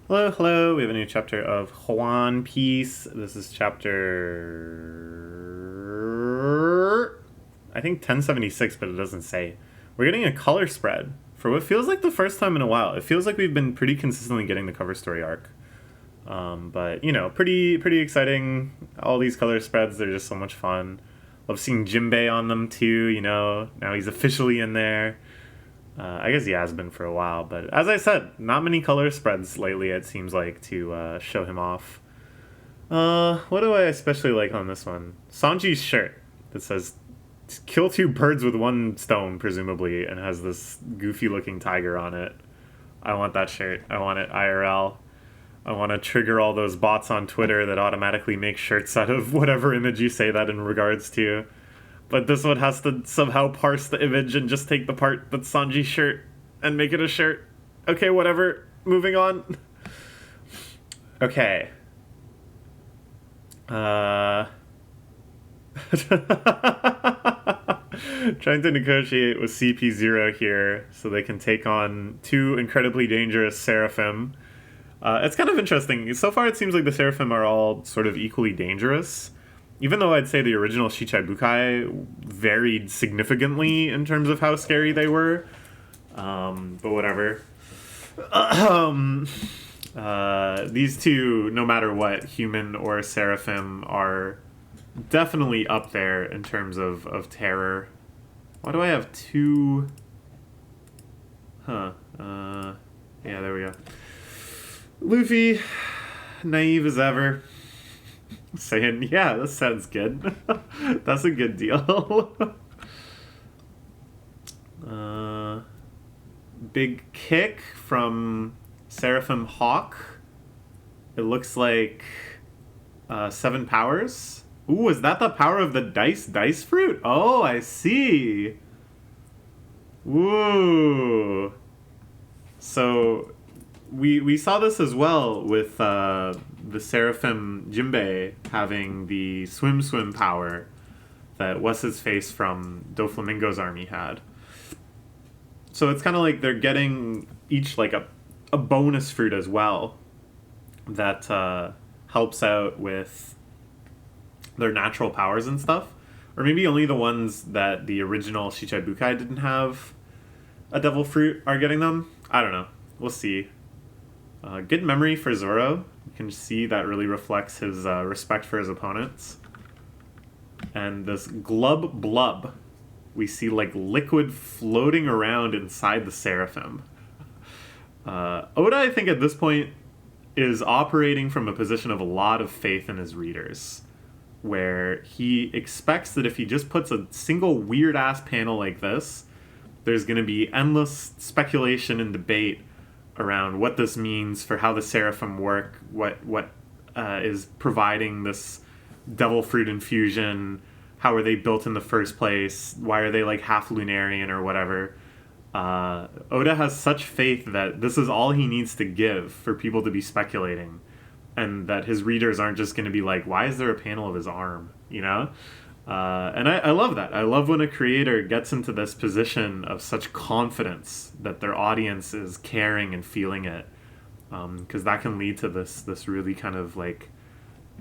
Hello, hello. We have a new chapter of One Piece. This is chapter, I think 1076, but it doesn't say. We're getting a color spread for what feels like the first time in a while. It feels like we've been pretty consistently getting the cover story arc. But pretty exciting. All these color spreads, they're just so much fun. Love seeing Jinbei on them too. Now he's officially in there. I guess he has been for a while, but as I said, not many color spreads lately, it seems like, to show him off. What do I especially like on this one? Sanji's shirt that says kill two birds with one stone, presumably, and has this goofy looking tiger on it. I want that shirt. I want it IRL. I want to trigger all those bots on Twitter that automatically make shirts out of whatever image you say that in regards to. But this one has to somehow parse the image and just take the part that's Sanji's shirt and make it a shirt. Okay, whatever. Moving on. Okay. Trying to negotiate with CP0 here so they can take on two incredibly dangerous Seraphim. It's kind of interesting. So far, it seems like the Seraphim are all sort of equally dangerous. Even though I'd say the original Shichibukai varied significantly in terms of how scary they were. But whatever. These two, no matter what, human or Seraphim, are definitely up there in terms of terror. Why do I have two? Yeah, there we go. Luffy, naive as ever, saying, yeah, this sounds good. That's a good deal. Big kick from Seraphim Hawk. It looks like 7 powers. Ooh, is that the power of the dice fruit? Oh, I see. Woo. So we saw this as well with the Seraphim Jinbei having the swim power that what's his face from Doflamingo's army had. So it's kind of like they're getting each like a bonus fruit as well that helps out with their natural powers and stuff. Or maybe only the ones that the original Shichibukai didn't have a devil fruit are getting them. I don't know. We'll see. Good memory for Zoro. You can see that really reflects his respect for his opponents. And this glub blub. We see like liquid floating around inside the Seraphim. Oda, I think at this point, is operating from a position of a lot of faith in his readers, where he expects that if he just puts a single weird-ass panel like this, there's going to be endless speculation and debate around what this means for how the Seraphim work, what is providing this devil fruit infusion, how are they built in the first place, why are they like half Lunarian or whatever. Oda has such faith that this is all he needs to give for people to be speculating, and that his readers aren't just going to be like, why is there a panel of his arm, you know? And I love that. I love when a creator gets into this position of such confidence that their audience is caring and feeling it, because that can lead to this really kind of like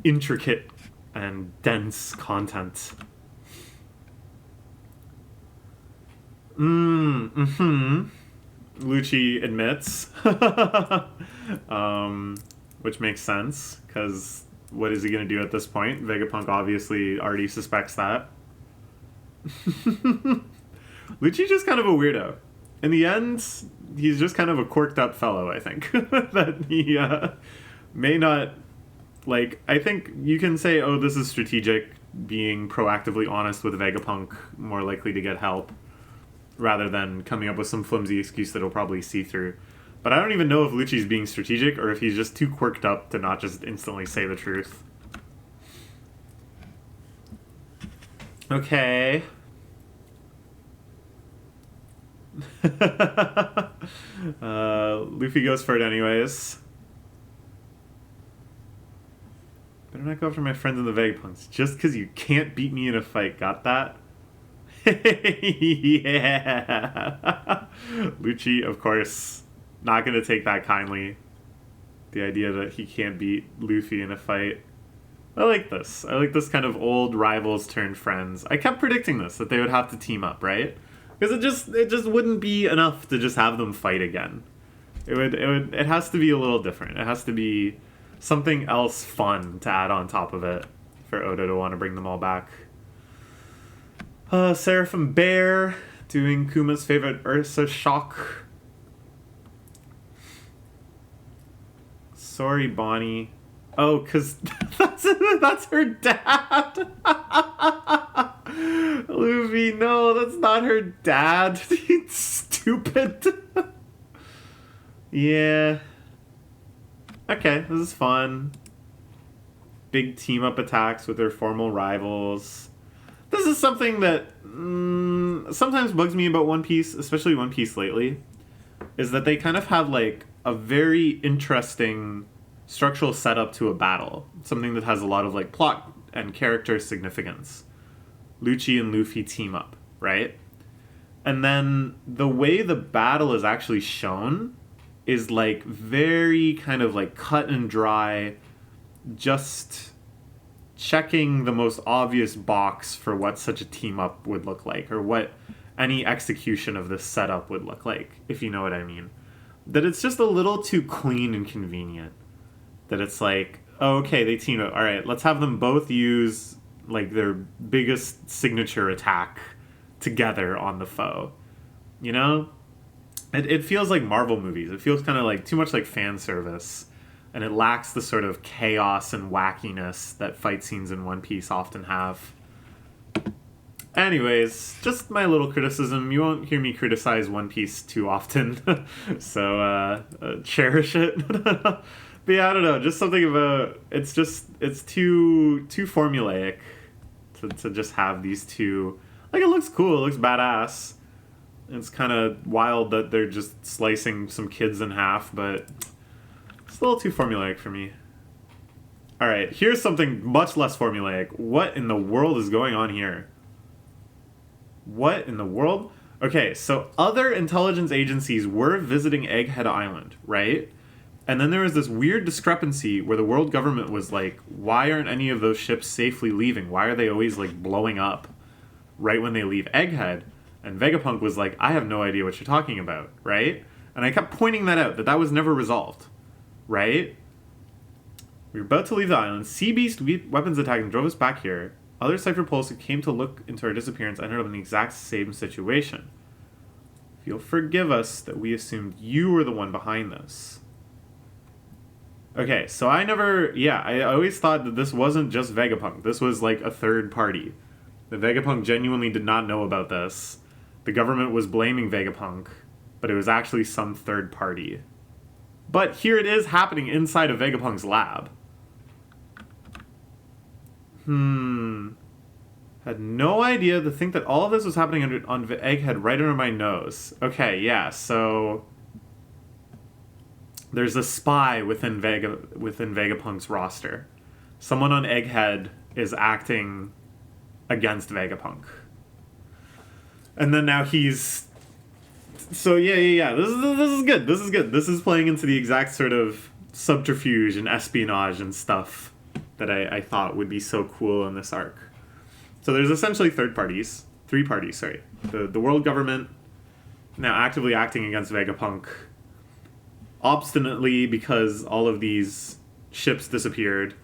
intricate and dense content. Lucci admits. Which makes sense, because what is he going to do at this point? Vegapunk obviously already suspects that. Lucci just kind of a weirdo. In the end, he's just kind of a quirked up fellow, I think. That he may not... Like, I think you can say, oh, this is strategic, being proactively honest with Vegapunk, more likely to get help, rather than coming up with some flimsy excuse that he'll probably see through. But I don't even know if Lucci's being strategic or if he's just too quirked up to not just instantly say the truth. Okay. Luffy goes for it anyways. Better not go after my friends in the Vegapunks. Just because you can't beat me in a fight. Got that? Yeah. Lucci, of course, not going to take that kindly. The idea that he can't beat Luffy in a fight. I like this. I like this kind of old rivals turned friends. I kept predicting this, that they would have to team up, right? Because it just wouldn't be enough to just have them fight again. It has to be a little different. It has to be something else fun to add on top of it for Oda to want to bring them all back. Seraphim Bear doing Kuma's favorite Ursa shock. Sorry, Bonnie. Oh, because that's her dad. Luffy, no, that's not her dad. Stupid. Yeah. Okay, this is fun. Big team-up attacks with their formal rivals. This is something that sometimes bugs me about One Piece, especially One Piece lately, is that they kind of have, like, a very interesting structural setup to a battle. Something that has a lot of, like, plot and character significance. Lucci and Luffy team up, right? And then the way the battle is actually shown is, like, very kind of, like, cut and dry, just checking the most obvious box for what such a team up would look like, or what any execution of this setup would look like, if you know what I mean. That it's just a little too clean and convenient. That it's like, oh, okay, they team up. All right, let's have them both use, like, their biggest signature attack together on the foe. You know? It feels like Marvel movies. It feels kind of like too much like fan service. And it lacks the sort of chaos and wackiness that fight scenes in One Piece often have. Anyways, just my little criticism. You won't hear me criticize One Piece too often. So, cherish it. But yeah, I don't know. Just something about... It's too formulaic to just have these two... Like, it looks cool. It looks badass. It's kind of wild that they're just slicing some kids in half, but it's a little too formulaic for me. Alright, here's something much less formulaic. What in the world is going on here? What in the world? Okay, so other intelligence agencies were visiting Egghead Island, right? And then there was this weird discrepancy where the world government was like, why aren't any of those ships safely leaving? Why are they always, like, blowing up right when they leave Egghead? And Vegapunk was like, I have no idea what you're talking about, right? And I kept pointing that out, that was never resolved, right? We were about to leave the island. Sea Beast weapons attacked and drove us back here. Other Cypher Pulse who came to look into our disappearance ended up in the exact same situation. If you'll forgive us that we assumed you were the one behind this. Okay, so I always thought that this wasn't just Vegapunk. This was like a third party. The Vegapunk genuinely did not know about this. The government was blaming Vegapunk, but it was actually some third party. But here it is happening inside of Vegapunk's lab. Had no idea to think that all of this was happening on Egghead right under my nose. Okay, yeah, so there's a spy within Vegapunk's roster. Someone on Egghead is acting against Vegapunk. And then now he's... So yeah. This is good. This is good. This is playing into the exact sort of subterfuge and espionage and stuff that I thought would be so cool in this arc. So there's essentially three parties, sorry. The world government now actively acting against Vegapunk, obstinately because all of these ships disappeared,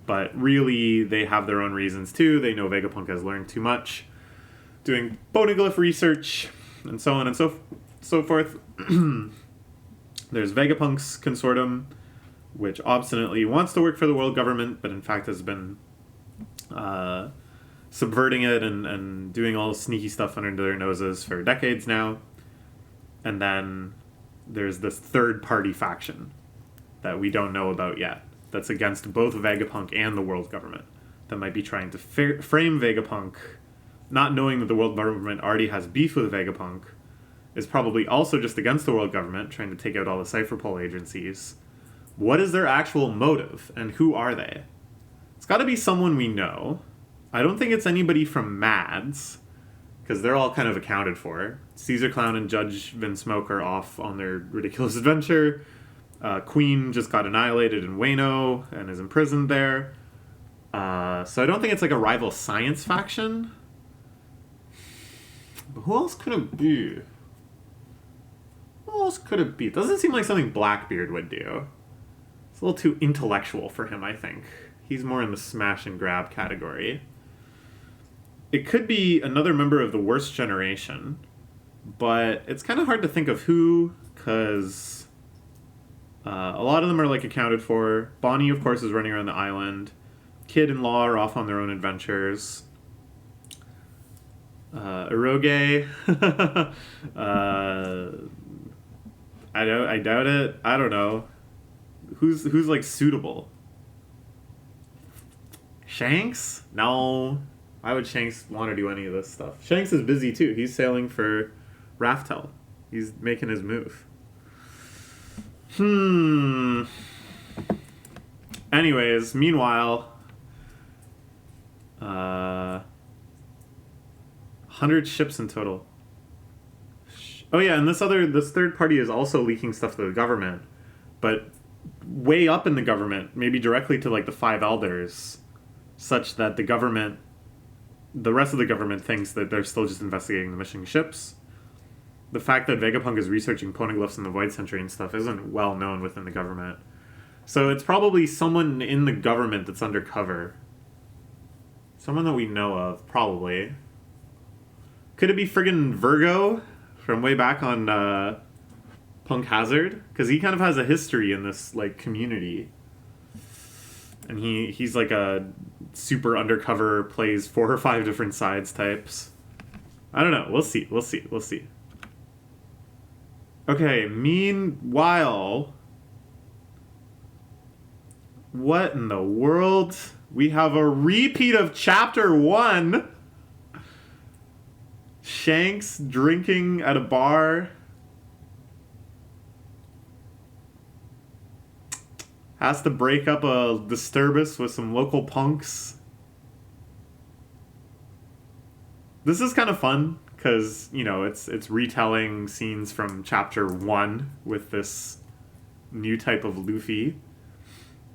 but really they have their own reasons too. They know Vegapunk has learned too much, doing poneglyph research, and so on and so forth. There's Vegapunk's consortium, which obstinately wants to work for the world government, but in fact has been subverting it and doing all sneaky stuff under their noses for decades now. And then there's this third-party faction that we don't know about yet, that's against both Vegapunk and the world government, that might be trying to frame Vegapunk, not knowing that the world government already has beef with Vegapunk, is probably also just against the world government, trying to take out all the Cypherpole agencies. What is their actual motive, and who are they? It's got to be someone we know. I don't think it's anybody from Mads, because they're all kind of accounted for. Caesar Clown and Judge Vinsmoke are off on their ridiculous adventure. Queen just got annihilated in Wano and is imprisoned there. So I don't think it's like a rival science faction. But who else could it be? Who else could it be? Doesn't seem like something Blackbeard would do. It's a little too intellectual for him, I think. He's more in the smash and grab category. It could be another member of the Worst Generation, but it's kind of hard to think of who, because a lot of them are like accounted for. Bonnie, of course, is running around the island. Kid and Law are off on their own adventures. Eroge, I doubt it. I don't know. Who's like suitable? Shanks? No. Why would Shanks want to do any of this stuff? Shanks is busy too. He's sailing for Raftel. He's making his move. Anyways, meanwhile, 100 ships in total. Oh yeah, and this third party is also leaking stuff to the government, but way up in the government, maybe directly to like the Five Elders, such that the rest of the government thinks that they're still just investigating the missing ships. The fact that Vegapunk is researching poneglyphs in the Void Century and stuff isn't well known within the government. So it's probably someone in the government that's undercover. Someone that we know of, probably. Could it be friggin' Virgo from way back on Punk Hazard? Because he kind of has a history in this like community. And he's like a super undercover, plays 4 or 5 different sides types. I don't know. We'll see. Okay, meanwhile, what in the world? We have a repeat of Chapter 1. Shanks drinking at a bar. Has to break up a disturbance with some local punks. This is kind of fun because, you know, it's retelling scenes from Chapter 1 with this new type of Luffy.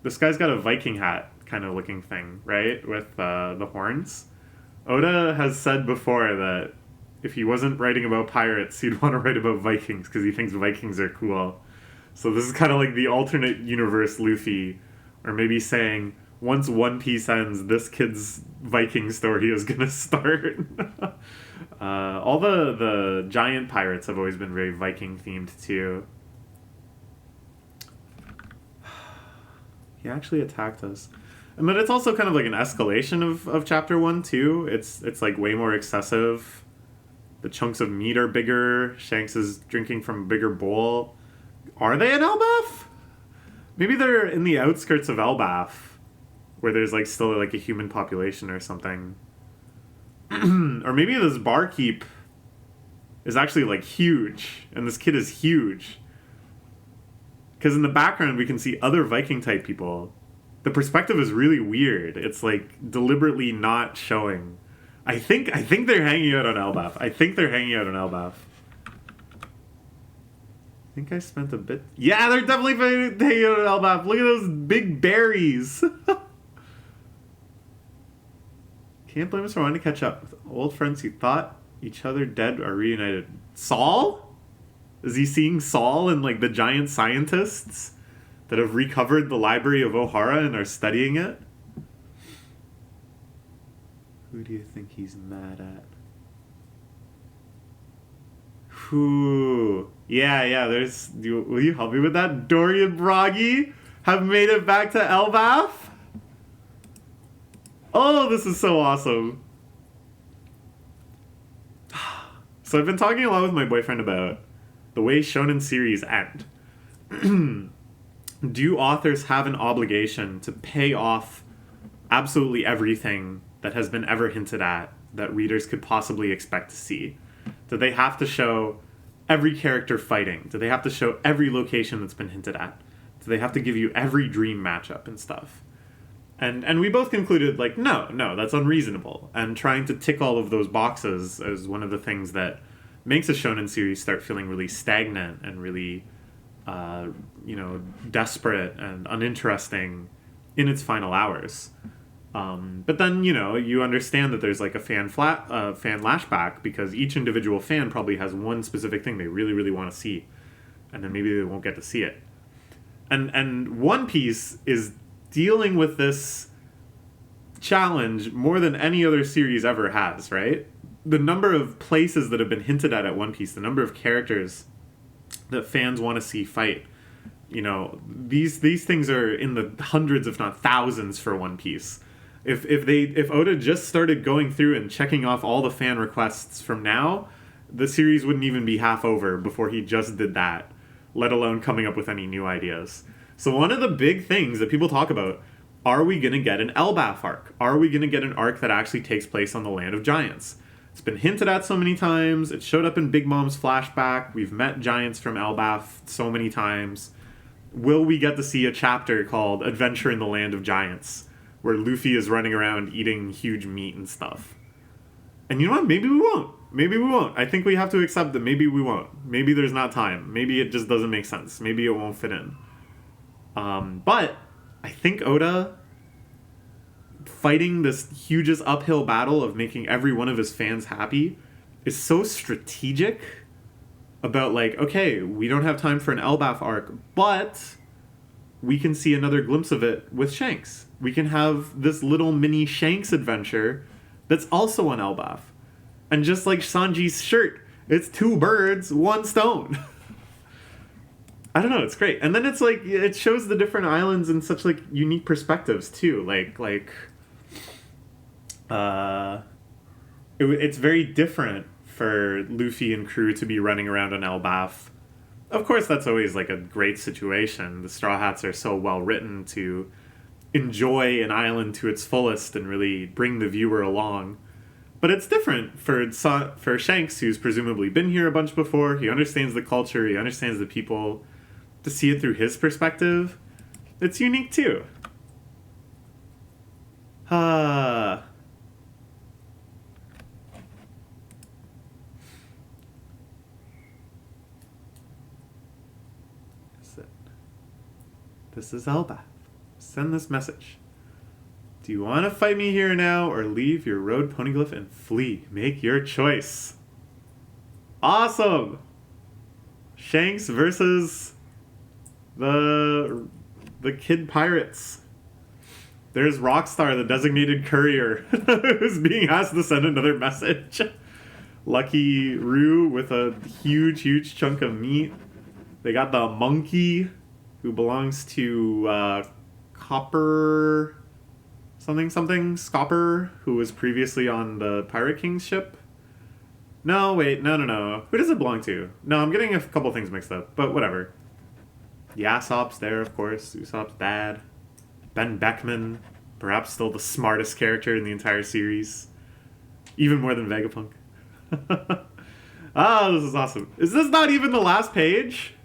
This guy's got a Viking hat kind of looking thing, right? With the horns. Oda has said before that if he wasn't writing about pirates, he'd want to write about Vikings because he thinks Vikings are cool. So this is kind of like the alternate universe Luffy, or maybe saying, once One Piece ends, this kid's Viking story is going to start. All the giant pirates have always been very Viking themed too. He actually attacked us. But it's also kind of like an escalation of Chapter 1 too. It's like way more excessive. The chunks of meat are bigger. Shanks is drinking from a bigger bowl. Are they in Elbaf? Maybe they're in the outskirts of Elbaf, where there's like still like a human population or something. Or maybe this barkeep is actually like huge, and this kid is huge. Because in the background we can see other Viking type people. The perspective is really weird. It's like deliberately not showing. I think they're hanging out on Elbaf. I think I spent a bit... Yeah, they're definitely hanging out on Elbaf. Look at those big berries. Can't blame us for wanting to catch up with old friends who thought each other dead are reunited. Saul? Is he seeing Saul and like the giant scientists that have recovered the library of Ohara and are studying it? Who do you think he's mad at? Who? Yeah, there's... Will you help me with that? Dory and Bragi have made it back to Elbaf? Oh, this is so awesome. So I've been talking a lot with my boyfriend about the way shonen series end. Do authors have an obligation to pay off absolutely everything that has been ever hinted at that readers could possibly expect to see? Do they have to show every character fighting? Do they have to show every location that's been hinted at? Do they have to give you every dream matchup and stuff? And we both concluded, like, no, that's unreasonable. And trying to tick all of those boxes is one of the things that makes a shonen series start feeling really stagnant and really uh, desperate and uninteresting in its final hours. But then, you understand that there's like a fan lashback because each individual fan probably has one specific thing they really, really want to see. And then maybe they won't get to see it. And One Piece is dealing with this challenge more than any other series ever has, right? The number of places that have been hinted at One Piece, the number of characters that fans want to see fight. These things are in the hundreds, if not thousands, for One Piece. If Oda just started going through and checking off all the fan requests from now, the series wouldn't even be half over before he just did that, let alone coming up with any new ideas. So one of the big things that people talk about, are we going to get an Elbaf arc? Are we going to get an arc that actually takes place on the Land of Giants? It's been hinted at so many times. It showed up in Big Mom's flashback. We've met giants from Elbaf so many times. Will we get to see a chapter called Adventure in the Land of Giants, where Luffy is running around eating huge meat and stuff? And you know what? Maybe we won't. Maybe we won't. I think we have to accept that maybe we won't. Maybe there's not time. Maybe it just doesn't make sense. Maybe it won't fit in. But I think Oda fighting this hugest uphill battle of making every one of his fans happy is so strategic about, like, okay, we don't have time for an Elbaf arc, but we can see another glimpse of it with Shanks. We can have this little mini Shanks adventure that's also on Elbaf. And just like Sanji's shirt, it's 2 birds, 1 stone. I don't know, it's great. And then it's like, it shows the different islands in such like unique perspectives too. It's very different for Luffy and crew to be running around on Elbaf. Of course, that's always like a great situation. The Straw Hats are so well written to enjoy an island to its fullest and really bring the viewer along. But it's different for Shanks, who's presumably been here a bunch before. He understands the culture, he understands the people. To see it through his perspective, it's unique too. That's it. This is Elbaf. Send this message. Do you want to fight me here now or leave your road poneglyph and flee? Make your choice. Awesome! Shanks versus the kid pirates. There's Rockstar, the designated courier, who's being asked to send another message. Lucky Roo with a huge chunk of meat. They got the monkey, who belongs to Copper something, Scopper, who was previously on the Pirate King's ship. No, wait, no. Who does it belong to? No, I'm getting a couple things mixed up, but whatever. Yasop's there, of course. Usopp's dad. Ben Beckman, perhaps still the smartest character in the entire series. Even more than Vegapunk. This is awesome. Is this not even the last page?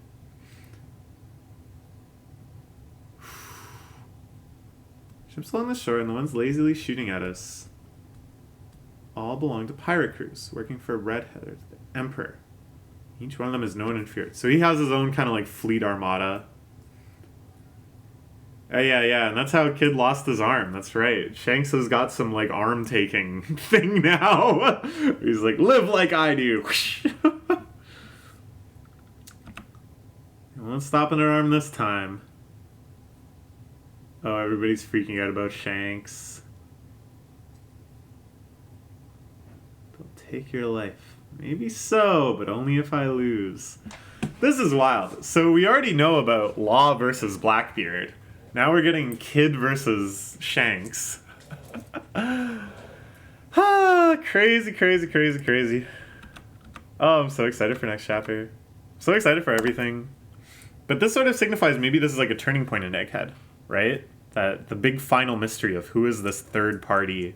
Ships along the shore and the ones lazily shooting at us all belong to pirate crews working for Redhead, the Emperor. Each one of them is known and feared. So he has his own kind of like fleet armada. Yeah, and that's how Kid lost his arm. That's right. Shanks has got some like arm taking thing now. He's like, live like I do. Won't stop in her arm this time. Oh, everybody's freaking out about Shanks. They'll take your life. Maybe so, but only if I lose. This is wild. So we already know about Law versus Blackbeard. Now we're getting Kid versus Shanks. Crazy. Oh, I'm so excited for next chapter. I'm so excited for everything. But this sort of signifies maybe this is like a turning point in Egghead, right? That the big final mystery of who is this third party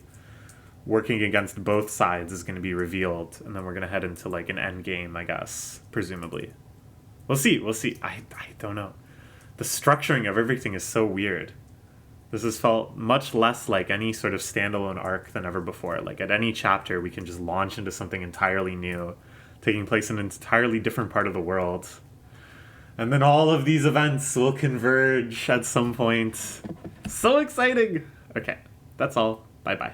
working against both sides is going to be revealed, and then we're going to head into like an end game, I guess, presumably. We'll see. I don't know. The structuring of everything is so weird. This has felt much less like any sort of standalone arc than ever before. Like at any chapter, we can just launch into something entirely new, taking place in an entirely different part of the world. And then all of these events will converge at some point. So exciting! Okay, that's all. Bye bye.